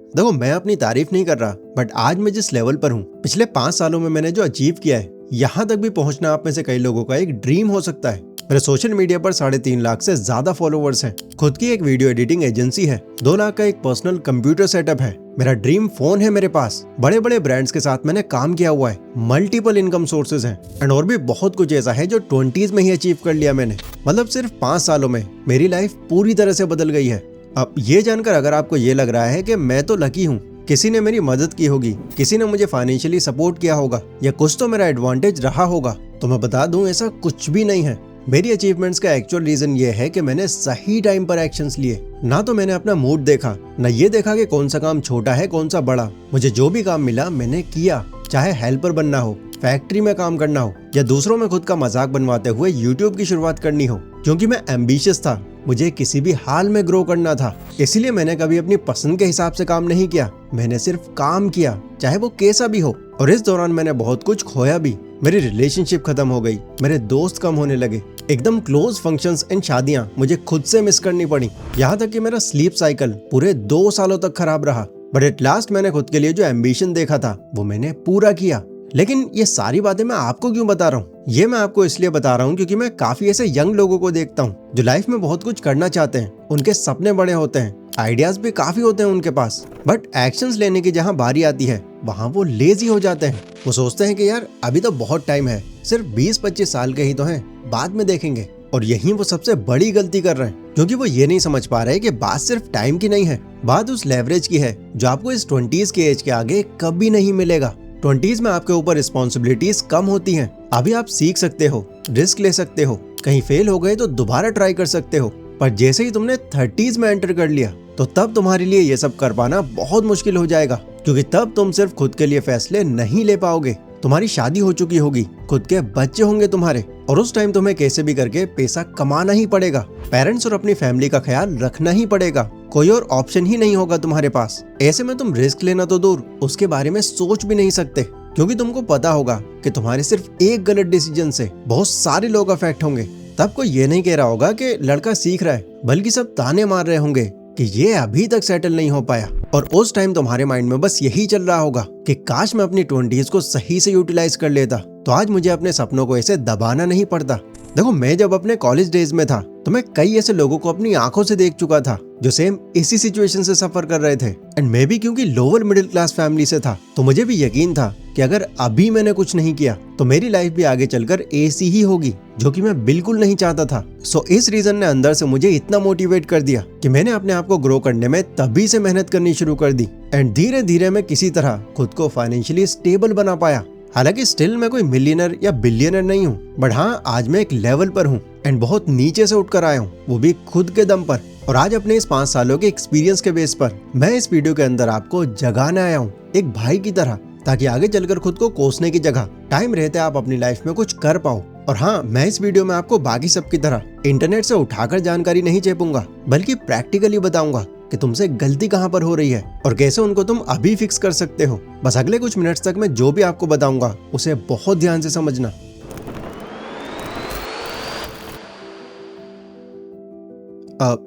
देखो मैं अपनी तारीफ नहीं कर रहा, बट आज मैं जिस लेवल पर हूँ, पिछले 5 सालों में मैंने जो अचीव किया है, यहाँ तक भी पहुँचना आप में से कई लोगों का एक ड्रीम हो सकता है। मेरे सोशल मीडिया पर 3.5 लाख से ज्यादा फॉलोवर्स हैं। खुद की एक वीडियो एडिटिंग एजेंसी है। 2 लाख का एक पर्सनल कंप्यूटर सेटअप है। मेरा ड्रीम फोन है मेरे पास। बड़े बड़े ब्रांड्स के साथ मैंने काम किया हुआ है। मल्टीपल इनकम सोर्सेज हैं एंड और भी बहुत कुछ ऐसा है जो 20s में ही अचीव कर लिया मैंने। मतलब सिर्फ 5 सालों में मेरी लाइफ पूरी तरह से बदल गई है। अब ये जानकर अगर आपको ये लग रहा है कि मैं तो लकी हूँ, किसी ने मेरी मदद की होगी, किसी ने मुझे फाइनेंशियली सपोर्ट किया होगा या कुछ तो मेरा एडवांटेज रहा होगा, तो मैं बता दूं ऐसा कुछ भी नहीं है। मेरी अचीवमेंट्स का एक्चुअल रीजन ये है कि मैंने सही टाइम पर एक्शंस लिए। ना तो मैंने अपना मूड देखा, ना ये देखा कि कौन सा काम छोटा है कौन सा बड़ा। मुझे जो भी काम मिला मैंने किया, चाहे हेल्पर बनना हो, फैक्ट्री में काम करना हो या दूसरों में खुद का मजाक बनवाते हुए यूट्यूब की शुरुआत करनी हो। क्योंकि मैं एम्बिशियस था, मुझे किसी भी हाल में ग्रो करना था, इसीलिए मैंने कभी अपनी पसंद के हिसाब से काम नहीं किया। मैंने सिर्फ काम किया, चाहे वो कैसा भी हो। और इस दौरान मैंने बहुत कुछ खोया भी। मेरी रिलेशनशिप खत्म हो गई, मेरे दोस्त कम होने लगे, एकदम क्लोज फंक्शंस एंड शादियां मुझे खुद से मिस करनी पड़ी। यहाँ तक कि मेरा स्लीप साइकिल पूरे 2 सालों तक खराब रहा। बट एट लास्ट मैंने खुद के लिए जो एम्बिशन देखा था वो मैंने पूरा किया। लेकिन ये सारी बातें मैं आपको क्यों बता रहा हूँ? ये मैं आपको इसलिए बता रहा हूँ क्योंकि मैं काफी ऐसे यंग लोगों को देखता हूँ जो लाइफ में बहुत कुछ करना चाहते हैं। उनके सपने बड़े होते हैं, आइडियाज भी काफी होते हैं उनके पास, बट एक्शंस लेने की जहाँ बारी आती है वहाँ वो लेजी हो जाते हैं। वो सोचते हैं कि यार अभी तो बहुत टाइम है, सिर्फ 20-25 साल के ही तो हैं, बाद में देखेंगे। और यही वो सबसे बड़ी गलती कर रहे हैं, क्योंकि वो ये नहीं समझ पा रहे कि बात सिर्फ टाइम की नहीं है, बात उस लेवरेज की है जो आपको इस 20s के एज के आगे कभी नहीं मिलेगा। 20s में आपके ऊपर रिस्पॉन्सिबिलिटीज कम होती हैं। अभी आप सीख सकते हो, रिस्क ले सकते हो, कहीं फेल हो गए तो दोबारा ट्राई कर सकते हो। पर जैसे ही तुमने 30s में एंटर कर लिया तो तब तुम्हारे लिए ये सब कर पाना बहुत मुश्किल हो जाएगा, क्योंकि तब तुम सिर्फ खुद के लिए फैसले नहीं ले पाओगे। तुम्हारी शादी हो चुकी होगी, खुद के बच्चे होंगे तुम्हारे, और उस टाइम तुम्हें कैसे भी करके पैसा कमाना ही पड़ेगा। पेरेंट्स और अपनी फैमिली का ख्याल रखना ही पड़ेगा। कोई और ऑप्शन ही नहीं होगा तुम्हारे पास। ऐसे में तुम रिस्क लेना तो दूर, उसके बारे में सोच भी नहीं सकते, क्योंकि तुमको पता होगा कि तुम्हारे सिर्फ एक गलत डिसीजन से बहुत सारे लोग अफेक्ट होंगे। तब कोई ये नहीं कह रहा होगा कि लड़का सीख रहा है, बल्कि सब ताने मार रहे होंगे कि ये अभी तक सेटल नहीं हो पाया। और उस टाइम तुम्हारे माइंड में बस यही चल रहा होगा कि काश मैं अपनी 20s को सही से यूटिलाइज कर लेता, तो आज मुझे अपने सपनों को ऐसे दबाना नहीं पड़ता। देखो मैं जब अपने कॉलेज डेज में था तो मैं कई ऐसे लोगों को अपनी आंखों से देख चुका था जो सेम इसी सिचुएशन से सफर कर रहे थे। एंड मैं भी क्योंकि लोअर मिडिल क्लास फैमिली से था, तो मुझे भी यकीन था कि अगर अभी मैंने कुछ नहीं किया तो मेरी लाइफ भी आगे चलकर ऐसी ही होगी, जो कि मैं बिल्कुल नहीं चाहता था। सो इस रीजन ने अंदर से मुझे इतना मोटिवेट कर दिया कि मैंने अपने आप को ग्रो करने में तभी से मेहनत करनी शुरू कर दी। एंड धीरे धीरे मैं किसी तरह खुद को फाइनेंशियली स्टेबल बना पाया। हालांकि स्टिल मैं कोई मिलियनर या बिलियनर नहीं हूँ, बट हाँ आज मैं एक लेवल पर हूँ एंड बहुत नीचे से उठकर आया हूँ, वो भी खुद के दम पर। और आज अपने इस 5 सालों के एक्सपीरियंस के बेस पर मैं इस वीडियो के अंदर आपको जगाने आया हूँ, एक भाई की तरह, ताकि आगे चलकर खुद को कोसने की जगह टाइम रहते आप अपनी लाइफ में कुछ कर पाओ। और हाँ, मैं इस वीडियो में आपको बाकी सब की तरह इंटरनेट से उठाकर जानकारी नहीं चेपूंगा, बल्कि प्रैक्टिकली बताऊंगा कि तुमसे गलती कहां पर हो रही है और कैसे उनको तुम अभी फिक्स कर सकते हो। बस अगले कुछ मिनट्स तक मैं जो भी आपको बताऊंगा उसे बहुत ध्यान से समझना।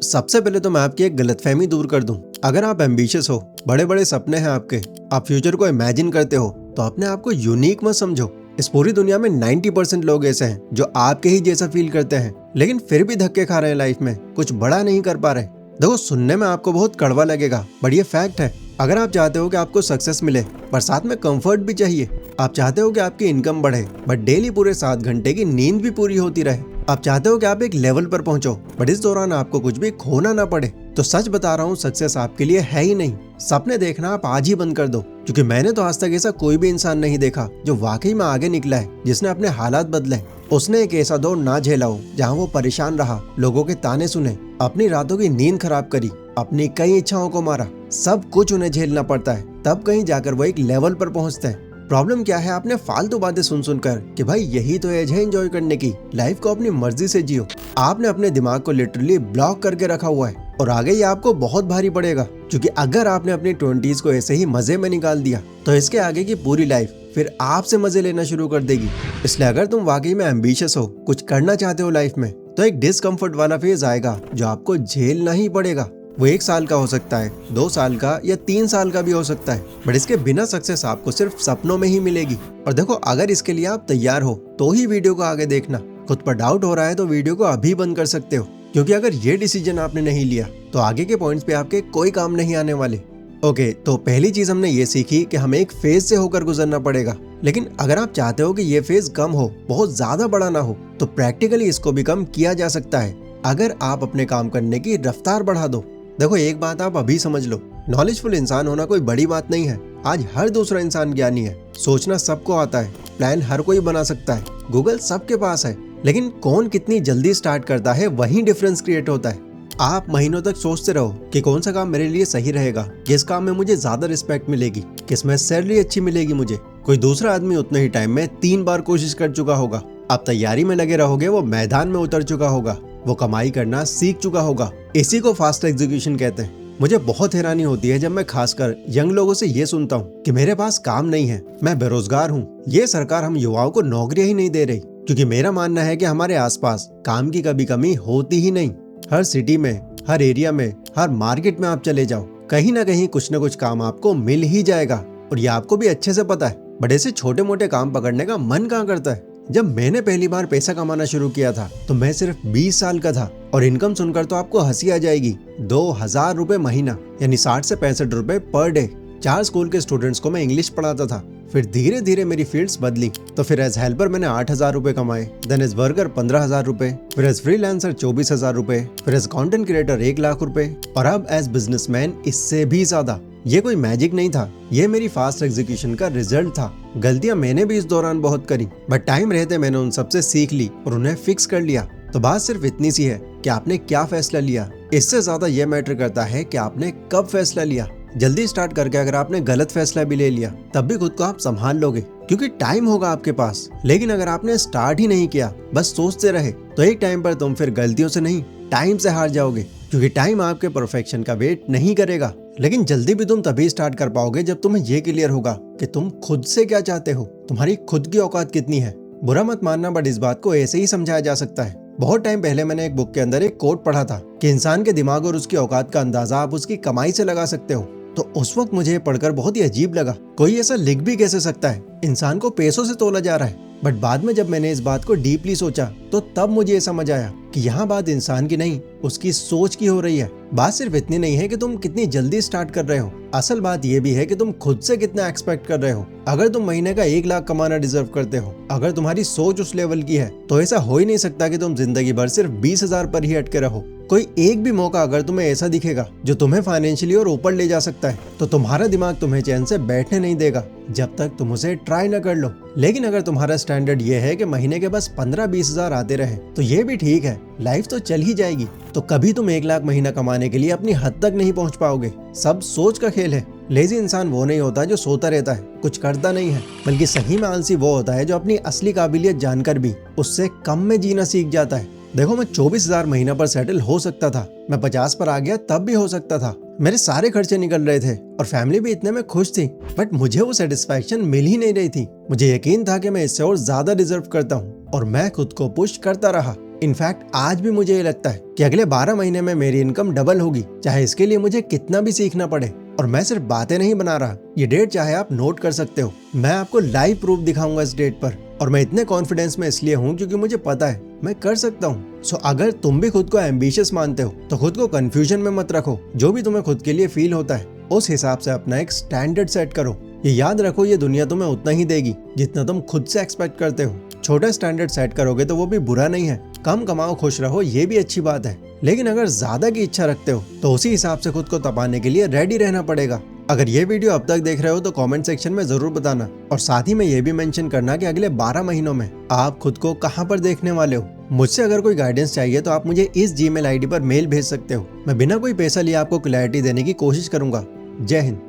सबसे पहले तो मैं आपकी एक गलतफहमी दूर कर दूं। अगर आप एम्बिशियस हो, बड़े बड़े सपने हैं आपके, आप फ्यूचर को इमेजिन करते हो, तो अपने आप को यूनिक मत समझो। इस पूरी दुनिया में 90% लोग ऐसे हैं जो आपके ही जैसा फील करते हैं, लेकिन फिर भी धक्के खा रहे हैं लाइफ में, कुछ बड़ा नहीं कर पा रहे। देखो सुनने में आपको बहुत कड़वा लगेगा, बट ये फैक्ट है। अगर आप चाहते हो कि आपको सक्सेस मिले पर साथ में कंफर्ट भी चाहिए, आप चाहते हो कि आपकी इनकम बढ़े बट डेली पूरे 7 घंटे की नींद भी पूरी होती रहे, आप चाहते हो कि आप एक लेवल पर पहुंचो बट इस दौरान आपको कुछ भी खोना ना पड़े, तो सच बता रहा हूँ सक्सेस आपके लिए है ही नहीं। सपने देखना आप आज ही बंद कर दो, क्योंकि मैंने तो आज तक ऐसा कोई भी इंसान नहीं देखा जो वाकई में आगे निकला है, जिसने अपने हालात बदले। उसने एक ऐसा दौर ना झेला हो जहाँ वो परेशान रहा, लोगों के ताने सुने, अपनी रातों की नींद खराब करी, अपनी कई इच्छाओं को मारा। सब कुछ उन्हें झेलना पड़ता है, तब कहीं जाकर वो एक लेवल पर पहुंचते हैं। प्रॉब्लम क्या है, आपने फालतू बातें सुन सुनकर कि भाई यही तो एज है एंजॉय करने की, लाइफ को अपनी मर्जी से जियो, आपने अपने दिमाग को लिटरली ब्लॉक करके रखा हुआ है। और आगे ये आपको बहुत भारी पड़ेगा, क्योंकि अगर आपने अपनी 20s को ऐसे ही मजे में निकाल दिया तो इसके आगे की पूरी लाइफ फिर आपसे मजे लेना शुरू कर देगी। इसलिए अगर तुम वाकई में एम्बिशियस हो, कुछ करना चाहते हो लाइफ में, तो एक डिस्कम्फर्ट वाला फेज आएगा जो आपको झेलना ही पड़ेगा। वो 1 साल का हो सकता है, 2 साल का या 3 साल का भी हो सकता है, बट इसके बिना सक्सेस आपको सिर्फ सपनों में ही मिलेगी। और देखो, अगर इसके लिए आप तैयार हो तो ही वीडियो को आगे देखना। खुद पर डाउट हो रहा है तो वीडियो को अभी बंद कर सकते हो, क्योंकि अगर ये डिसीजन आपने नहीं लिया तो आगे के पॉइंट्स पे आपके कोई काम नहीं आने वाले। ओके, तो पहली चीज हमने ये सीखी कि हमें एक फेज से होकर गुजरना पड़ेगा। लेकिन अगर आप चाहते हो कि ये फेज कम हो, बहुत ज्यादा बड़ा ना हो, तो प्रैक्टिकली इसको भी कम किया जा सकता है अगर आप अपने काम करने की रफ्तार बढ़ा दो। देखो, एक बात आप अभी समझ लो, नॉलेजफुल इंसान होना कोई बड़ी बात नहीं है। आज हर दूसरा इंसान ज्ञानी है, सोचना सबको आता है, प्लान हर कोई बना सकता है, गूगल सबके पास है, लेकिन कौन कितनी जल्दी स्टार्ट करता है वही डिफरेंस क्रिएट होता है। आप महीनों तक सोचते रहो कि कौन सा काम मेरे लिए सही रहेगा, किस काम में मुझे ज्यादा रिस्पेक्ट मिलेगी, किस में सैलरी अच्छी मिलेगी मुझे। कोई दूसरा आदमी उतने ही टाइम में 3 बार कोशिश कर चुका होगा। आप तैयारी में लगे रहोगे, वो मैदान में उतर चुका होगा, वो कमाई करना सीख चुका होगा। इसी को फास्ट एग्जीक्यूशन कहते हैं। मुझे बहुत हैरानी होती है जब मैं खासकर यंग लोगों से ये सुनता हूँ कि मेरे पास काम नहीं है, मैं बेरोजगार हूँ, ये सरकार हम युवाओं को नौकरियां ही नहीं दे रही। क्योंकि मेरा मानना है कि हमारे आसपास काम की कभी कमी होती ही नहीं। हर सिटी में, हर एरिया में, हर मार्केट में आप चले जाओ, कहीं ना कहीं कुछ न कुछ काम आपको मिल ही जाएगा, और ये आपको भी अच्छे से पता है। बट ऐसे छोटे मोटे काम पकड़ने का मन कहाँ करता है। जब मैंने पहली बार पैसा कमाना शुरू किया था तो मैं सिर्फ 20 साल का था, और इनकम सुनकर तो आपको हंसी आ जाएगी। 2000 रुपए महीना, यानी 60 से 65 रुपए पर डे। 4 स्कूल के स्टूडेंट्स को मैं इंग्लिश पढ़ाता था। फिर धीरे धीरे मेरी फील्ड्स बदली, तो फिर एज हेल्पर मैंने 8000 रुपए कमाए, देन एज वर्कर 15000 रुपए, फिर एज फ्रीलांसर 24000 रुपए, फिर एज कंटेंट क्रिएटर 1 लाख रुपए, और अब एज बिजनेसमैन इससे भी ज्यादा। ये कोई मैजिक नहीं था, ये मेरी फास्ट एग्जीक्यूशन का रिजल्ट था। गलतियां मैंने भी इस दौरान बहुत करी, बट टाइम रहते मैंने उन सबसे सीख ली और उन्हें फिक्स कर लिया। तो बात सिर्फ इतनी सी है कि आपने क्या फैसला लिया। इससे ज्यादा यह मैटर करता है कि आपने कब फैसला लिया। जल्दी स्टार्ट करके अगर आपने गलत फैसला भी ले लिया, तब भी खुद को आप संभाल लोगे, क्योंकि टाइम होगा आपके पास। लेकिन अगर आपने स्टार्ट ही नहीं किया, बस सोचते रहे, तो एक टाइम पर तुम फिर गलतियों से नहीं, टाइम से हार जाओगे। क्योंकि टाइम आपके परफेक्शन का वेट नहीं करेगा। लेकिन जल्दी भी तुम तभी स्टार्ट कर पाओगे जब तुम्हें ये क्लियर होगा कि तुम खुद से क्या चाहते हो, तुम्हारी खुद की औकात कितनी है। बुरा मत मानना, बट इस बात को ऐसे ही समझाया जा सकता है। बहुत टाइम पहले मैंने एक बुक के अंदर एक कोट पढ़ा था कि इंसान के दिमाग और उसकी औकात का अंदाजा आप उसकी कमाई से लगा सकते हो। तो उस वक्त मुझे पढ़कर बहुत ही अजीब लगा, कोई ऐसा लिख भी कैसे सकता है, इंसान को पैसों से तोला जा रहा है। बट बाद में जब मैंने इस बात को डीपली सोचा, तो तब मुझे समझ आया कि यहाँ बात इंसान की नहीं, उसकी सोच की हो रही है। बात सिर्फ इतनी नहीं है कि तुम कितनी जल्दी स्टार्ट कर रहे हो, असल बात यह भी है कि तुम खुद से कितना एक्सपेक्ट कर रहे हो। अगर तुम महीने का 1 लाख कमाना डिजर्व करते हो, अगर तुम्हारी सोच उस लेवल की है, तो ऐसा हो ही नहीं सकता कि तुम जिंदगी भर सिर्फ 20,000 पर ही अटके रहो। कोई एक भी मौका अगर तुम्हें ऐसा दिखेगा जो तुम्हें फाइनेंशियली और ऊपर ले जा सकता है, तो तुम्हारा दिमाग तुम्हें चैन से बैठने नहीं देगा जब तक तुम उसे ट्राई न कर लो। लेकिन अगर तुम्हारा स्टैंडर्ड ये है कि महीने के बस 15-20 हजार आते रहे, तो ये भी ठीक है, लाइफ तो चल ही जाएगी। तो कभी तुम 1 लाख महीना कमाने के लिए अपनी हद तक नहीं पहुंच पाओगे। सब सोच का खेल है। लेजी इंसान वो नहीं होता जो सोता रहता है, कुछ करता नहीं है, बल्कि सही में आलसी वो होता है जो अपनी असली काबिलियत जानकर भी उससे कम में जीना सीख जाता है। देखो, मैं 24,000 महीना पर सेटल हो सकता था, मैं 50 पर आ गया तब भी हो सकता था। मेरे सारे खर्चे निकल रहे थे और फैमिली भी इतने में खुश थी, बट मुझे वो सेटिस्फैक्शन मिल ही नहीं रही थी। मुझे यकीन था कि मैं इससे और ज्यादा डिजर्व करता हूँ, और मैं खुद को पुश करता रहा। इनफैक्ट आज भी मुझे ये लगता है कि अगले 12 महीने में मेरी इनकम डबल होगी, चाहे इसके लिए मुझे कितना भी सीखना पड़े। और मैं सिर्फ बातें नहीं बना रहा, ये डेट चाहे आप नोट कर सकते हो। मैं आपको लाइव प्रूफ दिखाऊंगा इस डेट पर, और मैं इतने कॉन्फिडेंस में इसलिए हूँ क्योंकि मुझे पता है मैं कर सकता हूँ। सो अगर तुम भी खुद को एम्बिशियस मानते हो, तो खुद को कंफ्यूजन में मत रखो। जो भी तुम्हें खुद के लिए फील होता है, उस हिसाब से अपना एक स्टैंडर्ड सेट करो। ये याद रखो, ये दुनिया तुम्हें उतना ही देगी जितना तुम खुद से एक्सपेक्ट करते हो। छोटा स्टैंडर्ड सेट करोगे तो वो भी बुरा नहीं है, कम कमाओ खुश रहो, ये भी अच्छी बात है। लेकिन अगर ज्यादा की इच्छा रखते हो, तो उसी हिसाब से खुद को तपाने के लिए रेडी रहना पड़ेगा। अगर ये वीडियो अब तक देख रहे हो तो कमेंट सेक्शन में जरूर बताना, और साथ ही में ये भी मेंशन करना कि अगले 12 महीनों में आप खुद को कहां पर देखने वाले हो। मुझसे अगर कोई गाइडेंस चाहिए तो आप मुझे इस Gmail ID पर मेल भेज सकते हो। मैं बिना कोई पैसा लिए आपको क्लैरिटी देने की कोशिश करूंगा। जय हिंद।